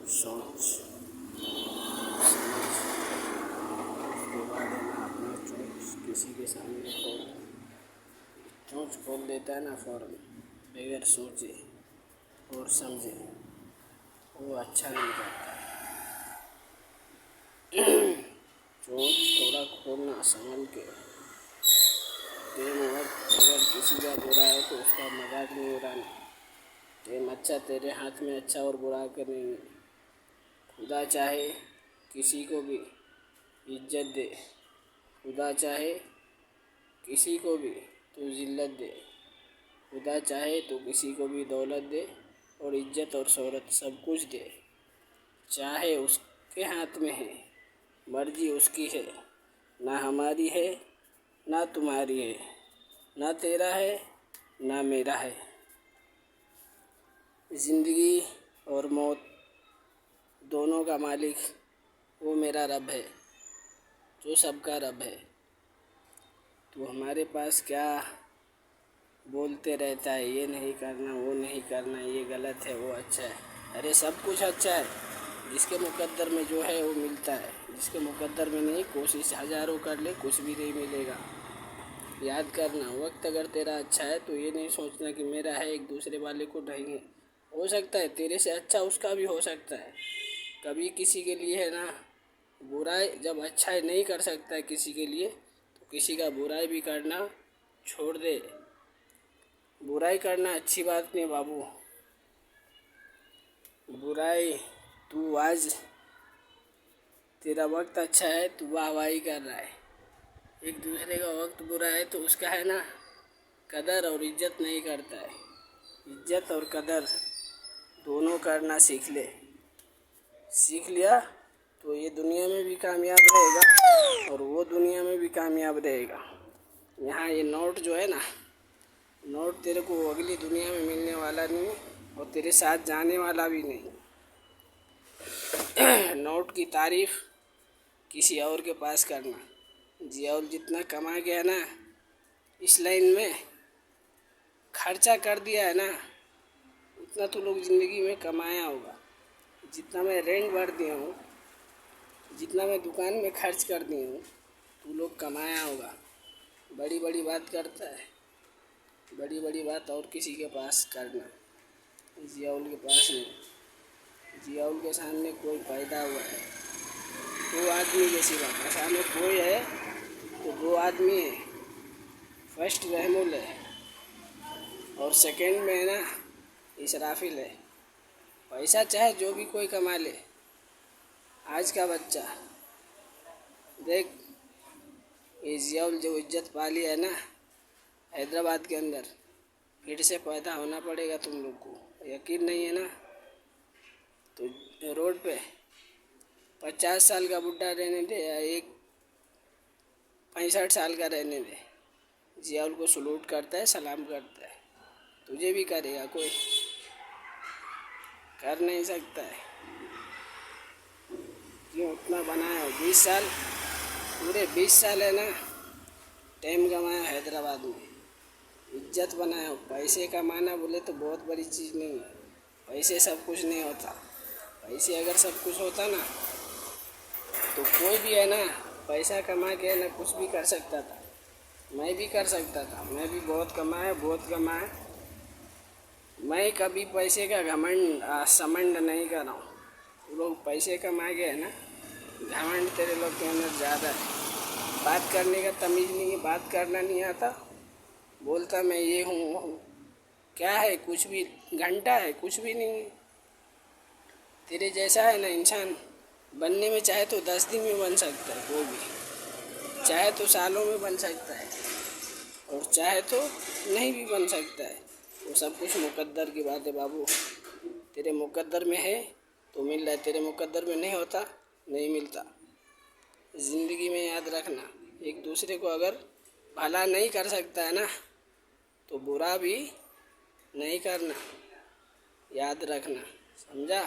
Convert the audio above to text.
सोच समझ उसके बारे में अपना चोंच किसी के सामने खोल चोंच खोल देता है ना फौरन बगैर सोचे और समझे, वो अच्छा नहीं करता। चोंच थोड़ा खोलना संभल के। टेम वक्त अगर किसी का बुरा है तो उसका मजाक नहीं उड़ाना। टेम अच्छा तेरे हाथ में अच्छा और बुरा के नहीं है। खुदा चाहे किसी को भी इज्जत दे, खुदा चाहे किसी को भी तो जिल्लत दे, खुदा चाहे तो किसी को भी दौलत दे और इज्जत और शोहरत सब कुछ दे। चाहे उसके हाथ में है, मर्जी उसकी है, ना हमारी है ना तुम्हारी है, ना तेरा है ना मेरा है। ज़िंदगी और मौत दोनों का मालिक वो मेरा रब है, जो सबका रब है। तो हमारे पास क्या बोलते रहता है, ये नहीं करना वो नहीं करना, ये गलत है वो अच्छा है। अरे सब कुछ अच्छा है, जिसके मुकद्दर में जो है वो मिलता है, जिसके मुकद्दर में नहीं कोशिश हज़ारों कर ले कुछ भी नहीं मिलेगा। याद करना, वक्त अगर तेरा अच्छा है तो ये नहीं सोचना कि मेरा है एक दूसरे वाले को नहीं है। हो सकता है तेरे से अच्छा उसका भी हो सकता है। कभी किसी के लिए है ना बुराई, जब अच्छाई नहीं कर सकता है किसी के लिए तो किसी का बुराई भी करना छोड़ दे। बुराई करना अच्छी बात नहीं बाबू। बुराई तू आज तेरा वक्त अच्छा है तू वाहवाही कर रहा है, एक दूसरे का वक्त बुरा है तो उसका है ना कदर और इज्जत नहीं करता है। इज्जत और कदर दोनों करना सीख ले। सीख लिया तो ये दुनिया में भी कामयाब रहेगा और वो दुनिया में भी कामयाब रहेगा। यहाँ ये नोट जो है ना, नोट तेरे को अगली दुनिया में मिलने वाला नहीं और तेरे साथ जाने वाला भी नहीं। नोट की तारीफ किसी और के पास करना। जियाउल जितना कमा गया ना इस लाइन में, खर्चा कर दिया है ना, उतना तो लोग ज़िंदगी में कमाया होगा। जितना मैं रेंट भर दिया हूँ, जितना मैं दुकान में खर्च कर दी हूँ, तो लोग कमाया होगा। बड़ी बड़ी बात करता है, बड़ी बड़ी बात और किसी के पास करना, जियाउल के पास नहीं। जियाउल के सामने कोई पैदा हुआ है, दो आदमी जैसी बात है। सामने कोई है तो दो आदमी है। फर्स्ट रहमुल है और सेकंड में है ना इसराफिल है। पैसा चाहे जो भी कोई कमा ले, आज का बच्चा देख, ये जियाउल जो इज्जत पाली है ना हैदराबाद के अंदर, फिर से पैदा होना पड़ेगा तुम लोग को। यकीन नहीं है ना तो रोड पे 50 साल का बुढ़ा रहने दे या एक 65 साल का रहने दे, जियाउल को सलूट करता है, सलाम करता है। तुझे भी करेगा कोई? कर नहीं सकता है। क्यों उतना बनाया हो? 20 साल, पूरे 20 साल है ना टाइम कमाया हैदराबाद में, इज्जत बनाया हो। पैसे कमाना बोले तो बहुत बड़ी चीज़ नहीं है, पैसे सब कुछ नहीं होता। पैसे अगर सब कुछ होता ना तो कोई भी है ना पैसा कमा के ना कुछ भी कर सकता था। मैं भी कर सकता था, मैं भी बहुत कमाया, बहुत कमाया। मैं कभी पैसे का घमंड समंड नहीं कर रहा हूँ। लोग पैसे कमा के है ना, घमंड तेरे लोग के अंदर ज़्यादा है। बात करने का तमीज़ नहीं है, बात करना नहीं आता, बोलता मैं ये हूँ वो हूँ। क्या है? कुछ भी घंटा है, कुछ भी नहीं है। तेरे जैसा है ना इंसान बनने में चाहे तो 10 दिन में बन सकता है कोई भी, चाहे तो सालों में बन सकता है और चाहे तो नहीं भी बन सकता है। वो सब कुछ मुकद्दर की बात है बाबू। तेरे मुकद्दर में है तो मिल रहा है, तेरे मुकद्दर में नहीं होता नहीं मिलता। ज़िंदगी में याद रखना, एक दूसरे को अगर भला नहीं कर सकता है ना तो बुरा भी नहीं करना, याद रखना, समझा?